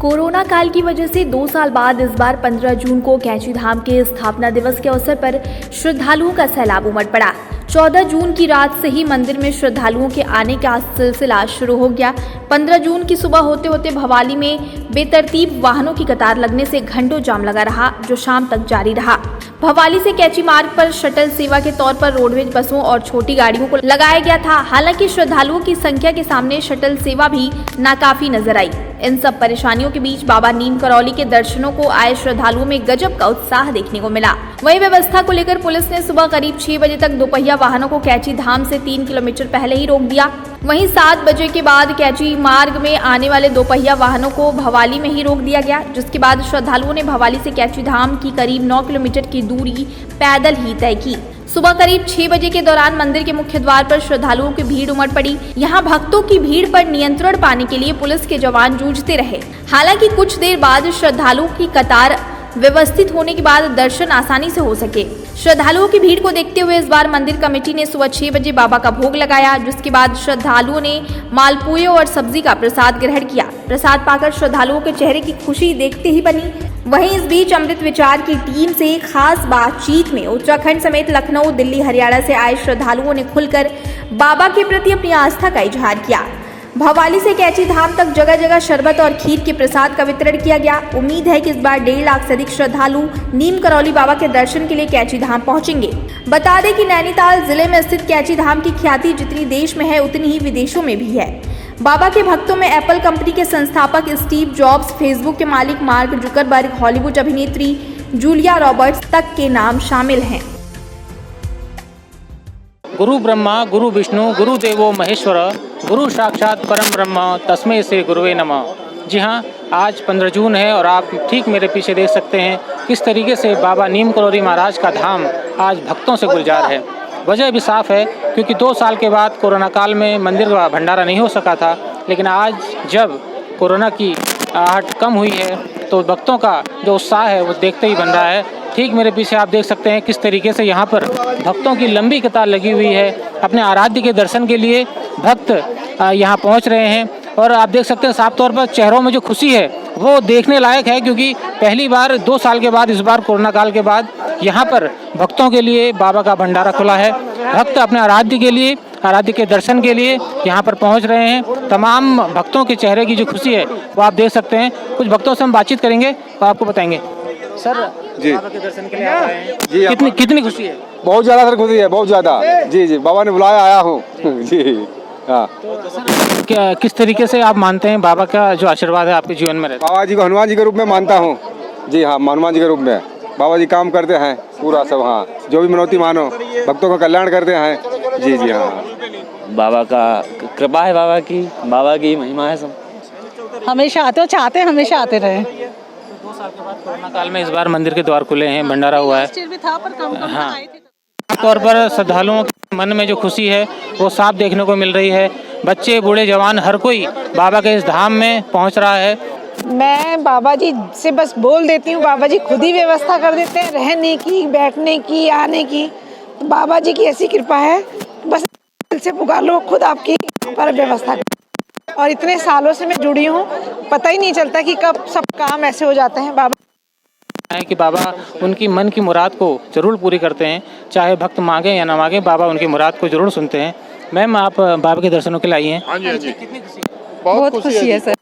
Corona काल की वजह से 2 साल बाद इस बार 15 जून को कैची धाम के स्थापना दिवस के अवसर पर श्रद्धालुओं का सैलाब उमड़ पड़ा। 14 जून की रात से ही मंदिर में श्रद्धालुओं के आने का सिलसिला शुरू हो गया। 15 जून की सुबह होते होते भवाली में बेतरतीब वाहनों की कतार लगने से घंटों जाम लगा रहा, जो शाम तक जारी रहा। भवाली से कैची मार्ग पर शटल सेवा के तौर पर रोडवेज बसों और छोटी गाड़ियों को लगाया गया था। हालांकि श्रद्धालुओं की संख्या के सामने शटल सेवा भी नाकाफी नजर आई। इन सब परेशानियों के बीच बाबा नीम करौली के दर्शनों को आए श्रद्धालुओं में गजब का उत्साह देखने को मिला। वहीं व्यवस्था को लेकर पुलिस ने सुबह करीब 6 बजे तक दोपहिया वाहनों को कैची धाम से 3 किलोमीटर पहले ही रोक दिया। वहीं 7 बजे के बाद कैची मार्ग में आने वाले दोपहिया वाहनों को भवाली में ही रोक दिया गया, जिसके बाद श्रद्धालुओं ने भवाली से कैची धाम की करीब 9 किलोमीटर की दूरी पैदल ही तय की। सुबह करीब 6 बजे के दौरान मंदिर के मुख्य द्वार पर श्रद्धालुओं की भीड़ उमड़ पड़ी। यहाँ भक्तों की भीड़ पर नियंत्रण पाने के लिए पुलिस के जवान जूझते रहे। हालांकि कुछ देर बाद श्रद्धालुओं की कतार व्यवस्थित होने के बाद दर्शन आसानी से हो सके। श्रद्धालुओं की भीड़ को देखते हुए इस बार मंदिर कमेटी ने सुबह 6 बजे बाबा का भोग लगाया, जिसके बाद श्रद्धालुओं ने मालपुए और सब्जी का प्रसाद ग्रहण किया। प्रसाद पाकर श्रद्धालुओं के चेहरे की खुशी देखते ही बनी। वहीं इस बीच अमृत विचार की टीम से खास बातचीत में उत्तराखंड समेत लखनऊ, दिल्ली, हरियाणा से आए श्रद्धालुओं ने खुलकर बाबा के प्रति अपनी आस्था का इजहार किया। भवाली से कैची धाम तक जगह जगह शरबत और खीर के प्रसाद का वितरण किया गया। उम्मीद है कि इस बार 1.5 लाख से अधिक श्रद्धालु नीम करौली बाबा के दर्शन के लिए कैची धाम पहुंचेंगे। बता दें कि नैनीताल जिले में स्थित कैची धाम की ख्याति जितनी देश में है, उतनी ही विदेशों में भी है। बाबा के भक्तों में एप्पल कंपनी के संस्थापक स्टीव जॉब्स, फेसबुक के मालिक मार्क जुकरबर्ग, हॉलीवुड अभिनेत्री जूलिया रॉबर्ट्स तक के नाम शामिल हैं। गुरु ब्रह्मा गुरु विष्णु गुरु देवो महेश्वर गुरु साक्षात परम ब्रह्म तस्मै श्री गुरुवे नमः। जी हाँ, आज 15 जून है और आप ठीक मेरे पीछे देख सकते हैं किस तरीके से बाबा नीम करौली महाराज का धाम आज भक्तों से गुलजार है। वजह भी साफ है, क्योंकि 2 साल के बाद कोरोना काल में मंदिर का भंडारा नहीं हो सका था, लेकिन आज जब कोरोना की आहट कम हुई है तो भक्तों का जो उत्साह है वो देखते ही बन रहा है। ठीक मेरे पीछे आप देख सकते हैं किस तरीके से यहाँ पर भक्तों की लंबी कतार लगी हुई है। अपने आराध्य के दर्शन के लिए भक्त यहाँ पहुँच रहे हैं और आप देख सकते हैं साफ तौर पर चेहरों में जो खुशी है वो देखने लायक है, क्योंकि पहली बार 2 साल के बाद, इस बार कोरोना काल के बाद यहाँ पर भक्तों के लिए बाबा का भंडारा खुला है। भक्त अपने आराध्य के लिए, आराध्य के दर्शन के लिए यहाँ पर पहुँच रहे हैं। तमाम भक्तों के चेहरे की जो खुशी है वो आप देख सकते हैं। कुछ भक्तों से हम बातचीत करेंगे तो आपको बताएंगे। सर जी, बाबा के दर्शन के लिए आ रहे हैं जी, कितनी खुशी है? बहुत ज़्यादा सर, खुशी है, बहुत ज़्यादा। जी जी, बाबा ने बुलाया, आया हूँ जी। हाँ, तो क्या किस तरीके से आप मानते हैं बाबा का जो आशीर्वाद है आपके जीवन में रहता है? बाबा जी को हनुमान जी के रूप में मानता हूँ। जी हाँ, हनुमान जी के रूप में बाबा जी काम करते हैं पूरा सब। हाँ, जो भी मनौती मानो, भक्तों का कल्याण करते हैं। जी जी हाँ, बाबा का कृपा है, बाबा की महिमा है। सब हमेशा आते हो, चाहते हैं हमेशा आते रहे। 2 साल के बाद कोरोना काल में इस बार मंदिर के द्वार खुले हैं, भंडारा हुआ है। भी था पर कम हाँ, साफ तौर पर श्रद्धालुओं के मन में जो खुशी है वो साफ देखने को मिल रही है। बच्चे, बूढ़े, जवान, हर कोई बाबा के इस धाम में पहुंच रहा है। मैं बाबा जी से बस बोल देती हूँ, बाबा जी खुद ही व्यवस्था कर देते हैं रहने की, बैठने की, आने की। तो बाबा जी की ऐसी कृपा है, बस दिल से पुकार लो, खुद आपकी पर व्यवस्था कर। और इतने सालों से मैं जुड़ी हूँ, पता ही नहीं चलता कि कब सब काम ऐसे हो जाते हैं। बाबा है कि बाबा उनकी मन की मुराद को जरूर पूरी करते हैं, चाहे भक्त मांगे या ना मांगे, बाबा उनकी मुराद को जरूर सुनते हैं। मैम, आप बाबा के दर्शनों के लिए आई हैं? हाँ जी, हाँ जी, कितनी खुशी? बहुत खुशी है सर।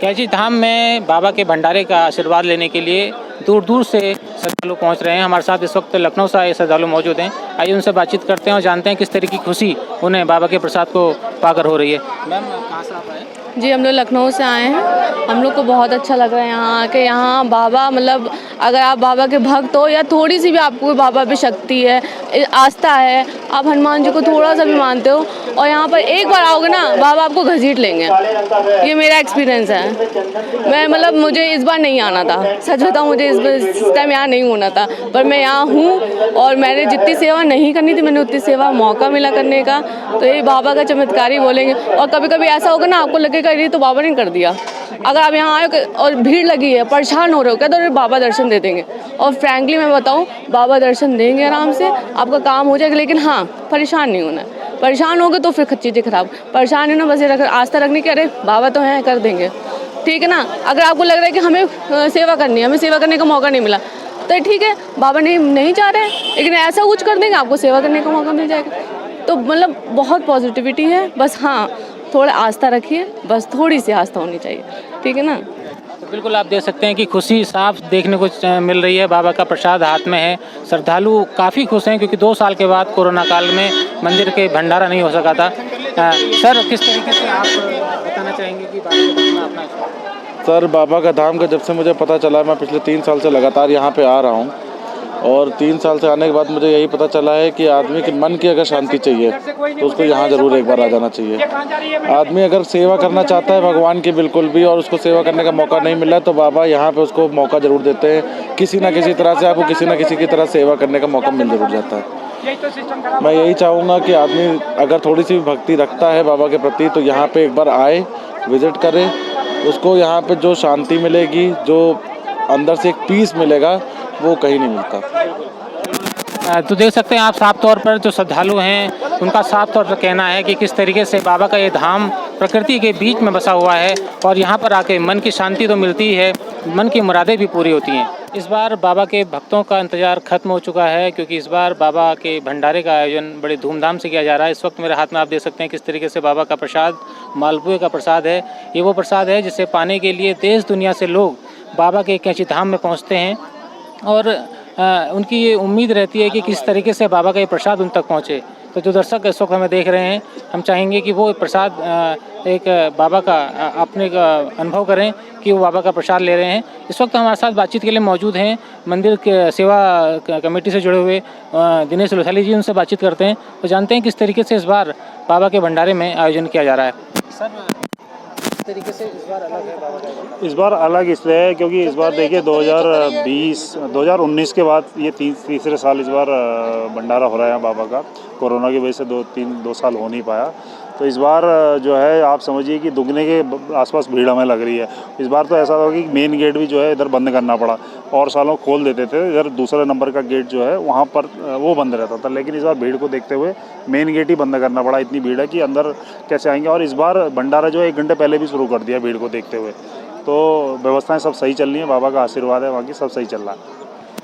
कैची धाम में बाबा के भंडारे का आशीर्वाद लेने के लिए दूर दूर से श्रद्धालु पहुंच रहे हैं। हमारे साथ इस वक्त लखनऊ से आए श्रद्धालु मौजूद हैं। आइए उनसे बातचीत करते हैं और जानते हैं किस तरीके की खुशी उन्हें बाबा के प्रसाद को पाकर हो रही है। मैम, कहाँ से आप आए? जी, हम लोग लखनऊ से आए हैं। हम लोग को बहुत अच्छा लग रहा है यहाँ आके। यहाँ बाबा, मतलब अगर आप बाबा के भक्त हो या थोड़ी सी भी आपको बाबा पे शक्ति है, आस्था है, आप हनुमान जी को थोड़ा सा भी मानते हो और यहाँ पर एक बार आओगे ना, बाबा आपको घसीट लेंगे। ये मेरा एक्सपीरियंस है। मैं मतलब मुझे इस बार नहीं आना था, सच बताऊँ, मुझे इस टाइम यहाँ नहीं होना था, पर मैं यहाँ हूँ और मैंने जितनी सेवा नहीं करनी थी मैंने उतनी सेवा मौका मिला करने का। तो ये बाबा का चमत्कार ही बोलेंगे। और कभी कभी ऐसा होगा ना, आपको लगेगा ये तो बाबा ने कर दिया। अगर आप यहाँ आए और भीड़ लगी है, परेशान हो रहे हो क्या, तो बाबा दर्शन दे देंगे। और फ्रैंकली मैं बताऊँ, बाबा दर्शन देंगे आराम से, आपका काम हो जाएगा। लेकिन हाँ, परेशान नहीं होना है। परेशान हो गए तो फिर चीज़ें खराब। परेशान नहीं होना, बस ये आस्था रखने की, अरे बाबा तो हैं, कर देंगे। ठीक है ना। अगर आपको लग रहा है कि हमें सेवा करनी है, हमें सेवा करने का मौका नहीं मिला, तो ठीक है, बाबा नहीं चाह रहे हैं, लेकिन ऐसा कुछ कर देंगे आपको सेवा करने का मौका मिल जाएगा। तो मतलब बहुत पॉजिटिविटी है, बस हाँ थोड़ा आस्था रखिए, बस थोड़ी सी आस्था होनी चाहिए, ठीक है ना। तो बिल्कुल आप देख सकते हैं कि खुशी साफ देखने को मिल रही है। बाबा का प्रसाद हाथ में है, श्रद्धालु काफ़ी खुश हैं क्योंकि 2 साल के बाद कोरोना काल में मंदिर के भंडारा नहीं हो सका था। सर किस तरीके से आप बताना चाहेंगे कि बाबा के धाम में अपना? सर बाबा का धाम का जब से मुझे पता चला, मैं पिछले 3 साल से लगातार यहाँ पे आ रहा हूँ और 3 साल से आने के बाद मुझे यही पता चला है कि आदमी के मन की अगर शांति चाहिए तो उसको यहाँ ज़रूर एक बार आ जाना चाहिए। आदमी अगर सेवा करना चाहता है भगवान की बिल्कुल भी और उसको सेवा करने का मौका नहीं मिला तो बाबा यहाँ पे उसको मौका ज़रूर देते हैं। किसी ना किसी तरह से आपको किसी ना किसी की तरह सेवा करने का मौका मिल ज़रूर जाता है। मैं यही चाहूँगा कि आदमी अगर थोड़ी सी भक्ति रखता है बाबा के प्रति तो यहाँ पे एक बार आए, विज़िट करे, उसको यहाँ पे जो शांति मिलेगी, जो अंदर से एक पीस मिलेगा, वो कहीं नहीं मिलता। तो देख सकते हैं आप साफ तौर पर जो श्रद्धालु हैं उनका साफ तौर पर कहना है कि किस तरीके से बाबा का ये धाम प्रकृति के बीच में बसा हुआ है और यहाँ पर आके मन की शांति तो मिलती है, मन की मुरादें भी पूरी होती हैं। इस बार बाबा के भक्तों का इंतज़ार खत्म हो चुका है क्योंकि इस बार बाबा के भंडारे का आयोजन बड़े धूमधाम से किया जा रहा है। इस वक्त मेरे हाथ में आप देख सकते हैं किस तरीके से बाबा का प्रसाद मालपुए का प्रसाद है। ये वो प्रसाद है जिसे पाने के लिए देश दुनिया से लोग बाबा के कैंची धाम में पहुँचते हैं और उनकी ये उम्मीद रहती है कि किस तरीके से बाबा का ये प्रसाद उन तक पहुँचे। तो जो दर्शक इस वक्त हमें देख रहे हैं, हम चाहेंगे कि वो प्रसाद एक बाबा का अपने का अनुभव करें कि वो बाबा का प्रसाद ले रहे हैं। इस वक्त हमारे साथ बातचीत के लिए मौजूद हैं मंदिर के सेवा कमेटी से जुड़े हुए दिनेश लोथाली जी, उनसे बातचीत करते हैं तो जानते हैं किस तरीके से इस बार बाबा के भंडारे में आयोजन किया जा रहा है। सर तरीके से इस बार अलग है बाबा का? इस बार अलग इसलिए है क्योंकि इस बार देखिए 2019 के बाद ये तीसरे साल इस बार भंडारा हो रहा है बाबा का। कोरोना की वजह से 2 साल हो नहीं पाया, तो इस बार जो है आप समझिए कि दुगने के आसपास भीड़ हमें लग रही है। इस बार तो ऐसा होगा कि मेन गेट भी जो है इधर बंद करना पड़ा, और सालों खोल देते थे, इधर दूसरे नंबर का गेट जो है वहाँ पर वो बंद रहता था, लेकिन इस बार भीड़ को देखते हुए मेन गेट ही बंद करना पड़ा। इतनी भीड़ है कि अंदर कैसे आएंगे। और इस बार भंडारा जो है 1 घंटे पहले भी शुरू कर दिया भीड़ को देखते हुए। तो व्यवस्थाएँ सब सही चल रही हैं, बाबा का आशीर्वाद है, बाकी सब सही चल रहा है।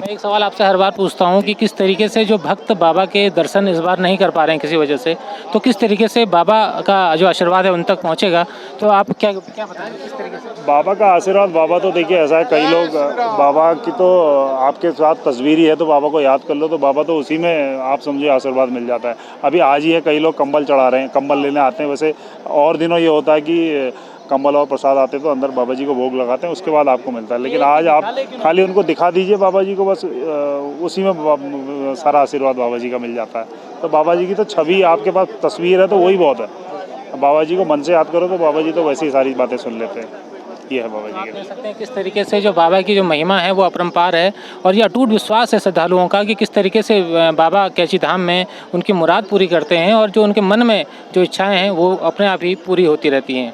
मैं एक सवाल आपसे हर बार पूछता हूं कि किस तरीके से जो भक्त बाबा के दर्शन इस बार नहीं कर पा रहे हैं किसी वजह से, तो किस तरीके से बाबा का जो आशीर्वाद है उन तक पहुंचेगा, तो आप क्या बताएंगे किस तरीके से? बाबा का आशीर्वाद, बाबा तो देखिए ऐसा है, कई लोग बाबा की तो आपके साथ तस्वीर ही है तो बाबा को याद कर लो तो बाबा तो उसी में आप समझिए आशीर्वाद मिल जाता है। अभी आज ही है, कई लोग कंबल चढ़ा रहे हैं, कंबल लेने आते हैं। वैसे और दिनों ये होता है कि कंबल और प्रसाद आते तो अंदर बाबा जी को भोग लगाते हैं, उसके बाद आपको मिलता है। लेकिन आज आप खाली उनको दिखा दीजिए बाबा जी को, बस उसी में सारा आशीर्वाद बाबा जी का मिल जाता है। तो बाबा जी की तो छवि आपके पास तस्वीर है तो वही बहुत है। बाबा जी को मन से याद करो तो बाबा जी तो वैसे ही सारी बातें सुन लेते हैं। ये है बाबा जी के। देख सकते हैं किस तरीके से जो बाबा की जो महिमा है वो अपरंपार है और ये अटूट विश्वास है श्रद्धालुओं का कि किस तरीके से बाबा कैंची धाम में उनकी मुराद पूरी करते हैं और जो उनके मन में जो इच्छाएँ हैं वो अपने आप ही पूरी होती रहती हैं।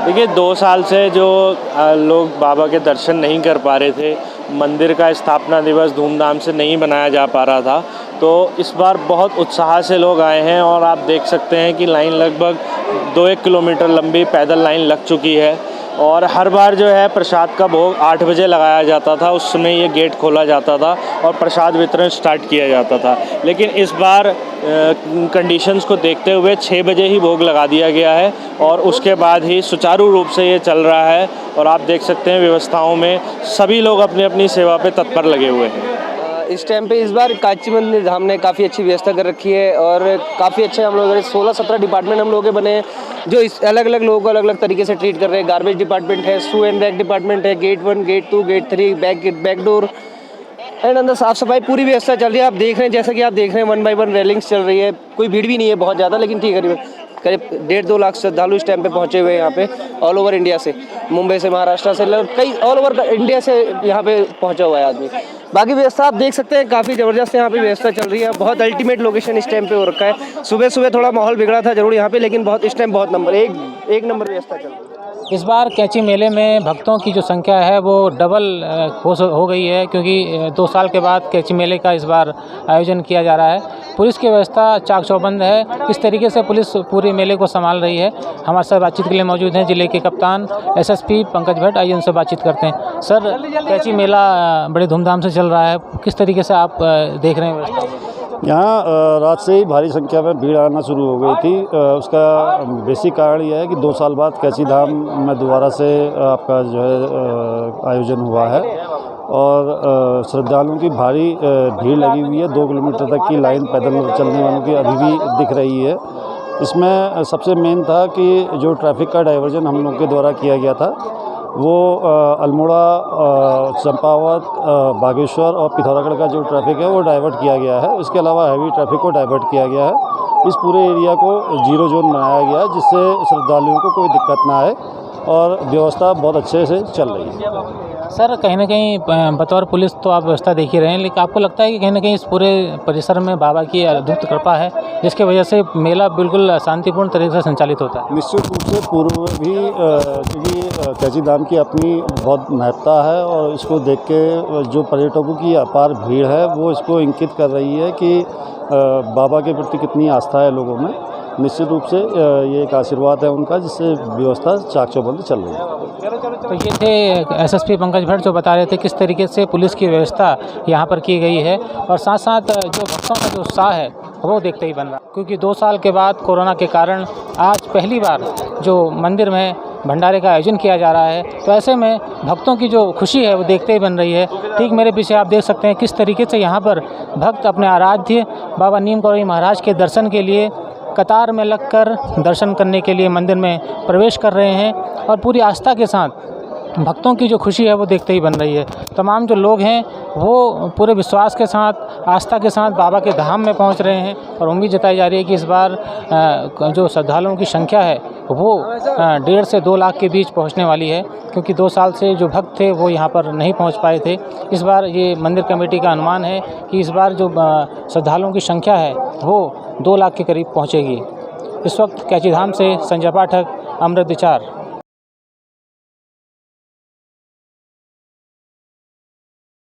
देखिए 2 साल से जो लोग बाबा के दर्शन नहीं कर पा रहे थे, मंदिर का स्थापना दिवस धूमधाम से नहीं मनाया जा पा रहा था, तो इस बार बहुत उत्साह से लोग आए हैं और आप देख सकते हैं कि लाइन लगभग 2-1 किलोमीटर लंबी पैदल लाइन लग चुकी है। और हर बार जो है प्रसाद का भोग 8 बजे लगाया जाता था, उस समय ये गेट खोला जाता था और प्रसाद वितरण स्टार्ट किया जाता था। लेकिन इस बार कंडीशंस को देखते हुए 6 बजे ही भोग लगा दिया गया है और उसके बाद ही सुचारू रूप से ये चल रहा है। और आप देख सकते हैं व्यवस्थाओं में सभी लोग अपनी अपनी सेवा पे तत्पर लगे हुए हैं। इस टाइम पे इस बार कांची मंदिर धाम ने काफ़ी अच्छी व्यवस्था कर रखी है और काफ़ी अच्छे हम लोग 16-17 डिपार्टमेंट हम लोगों के बने हैं जो इस अलग अलग लोगों को अलग अलग तरीके से ट्रीट कर रहे हैं। गार्बेज डिपार्टमेंट है, शू एंड बैग डिपार्टमेंट है, gate 1, gate 2, gate 3, back door and अंदर साफ़ सफाई पूरी व्यवस्था चल रही है। आप देख रहे हैं, जैसा कि आप देख रहे हैं 1 बाय 1 रेलिंग्स चल रही है। कोई भीड़ भी नहीं है बहुत ज़्यादा, लेकिन ठीक है, करीब 1.5-2 लाख श्रद्धालु इस टाइम पे पहुँचे हुए हैं यहाँ पे ऑल ओवर इंडिया से, मुंबई से, महाराष्ट्र से, कई ऑल ओवर इंडिया से यहाँ पे पहुँचा हुआ है आदमी। बाकी व्यवस्था आप देख सकते हैं काफ़ी ज़बरदस्त यहाँ पे व्यवस्था चल रही है। बहुत अल्टीमेट लोकेशन इस टाइम पे हो रखा है। सुबह सुबह थोड़ा माहौल बिगड़ा था जरूर यहाँ पे, लेकिन बहुत इस टाइम बहुत एक नंबर व्यवस्था चल रही है। इस बार कैंची मेले में भक्तों की जो संख्या है वो डबल हो गई है, क्योंकि 2 साल के बाद कैंची मेले का इस बार आयोजन किया जा रहा है। पुलिस की व्यवस्था चाक चौबंद है। किस तरीके से पुलिस पूरे मेले को संभाल रही है, हमारे साथ बातचीत के लिए मौजूद हैं जिले के कप्तान एसएसपी पंकज भट्ट। आइए उनसे बातचीत करते हैं। सर, कैंची मेला बड़े धूमधाम से चल रहा है, किस तरीके से आप देख रहे हैं व्यवस्था? यहाँ रात से ही भारी संख्या में भीड़ आना शुरू हो गई थी। उसका बेसिक कारण यह है कि 2 साल बाद कैंची धाम में दोबारा से आपका जो है आयोजन हुआ है और श्रद्धालुओं की भारी भीड़ लगी हुई है। 2 किलोमीटर तक की लाइन पैदल चलने वालों की अभी भी दिख रही है। इसमें सबसे मेन था कि जो ट्रैफिक का डाइवर्जन हम लोग के द्वारा किया गया था वो अल्मोड़ा, चंपावत, बागेश्वर और पिथौरागढ़ का जो ट्रैफिक है वो डाइवर्ट किया गया है। इसके अलावा हैवी ट्रैफिक को डाइवर्ट किया गया है। इस पूरे एरिया को 0 जोन बनाया गया है, जिससे श्रद्धालुओं को कोई दिक्कत ना आए और व्यवस्था बहुत अच्छे से चल रही है। सर, कहीं ना कहीं बतौर पुलिस तो आप व्यवस्था देख ही रहे हैं, लेकिन आपको लगता है कि कहीं ना कहीं इस पूरे परिसर में बाबा की अद्भुत कृपा है, जिसकी वजह से मेला बिल्कुल शांतिपूर्ण तरीके से संचालित होता है? निश्चित रूप से पूर्व में भी क्योंकि कैंची धाम की अपनी बहुत महत्ता है और इसको देख के जो पर्यटकों की अपार भीड़ है वो इसको इंगित कर रही है कि बाबा के प्रति कितनी आस्था है लोगों में। निश्चित रूप से ये एक आशीर्वाद है उनका, जिससे व्यवस्था चाक चौबंद चल रही है। तो ये थे एसएसपी पंकज भट्ट जो बता रहे थे किस तरीके से पुलिस की व्यवस्था यहाँ पर की गई है, और साथ साथ जो भक्तों का जो उत्साह है वो देखते ही बन रहा, क्योंकि 2 साल के बाद कोरोना के कारण आज पहली बार जो मंदिर में भंडारे का आयोजन किया जा रहा है, तो ऐसे में भक्तों की जो खुशी है वो देखते ही बन रही है। ठीक मेरे पीछे आप देख सकते हैं किस तरीके से यहाँ पर भक्त अपने आराध्य बाबा नीम करौली महाराज के दर्शन के लिए कतार में लगकर दर्शन करने के लिए मंदिर में प्रवेश कर रहे हैं, और पूरी आस्था के साथ भक्तों की जो खुशी है वो देखते ही बन रही है। तमाम जो लोग हैं वो पूरे विश्वास के साथ, आस्था के साथ बाबा के धाम में पहुंच रहे हैं, और उम्मीद जताई जा रही है कि इस बार जो श्रद्धालुओं की संख्या है वो 1.5 से 2 लाख के बीच पहुंचने वाली है, क्योंकि 2 साल से जो भक्त थे वो यहां पर नहीं पहुंच पाए थे। इस बार ये मंदिर कमेटी का अनुमान है कि इस बार जो श्रद्धालुओं की संख्या है वो 2 लाख के करीब पहुँचेगी। इस वक्त कैंची धाम से संजय पाठक, अमृत विचार।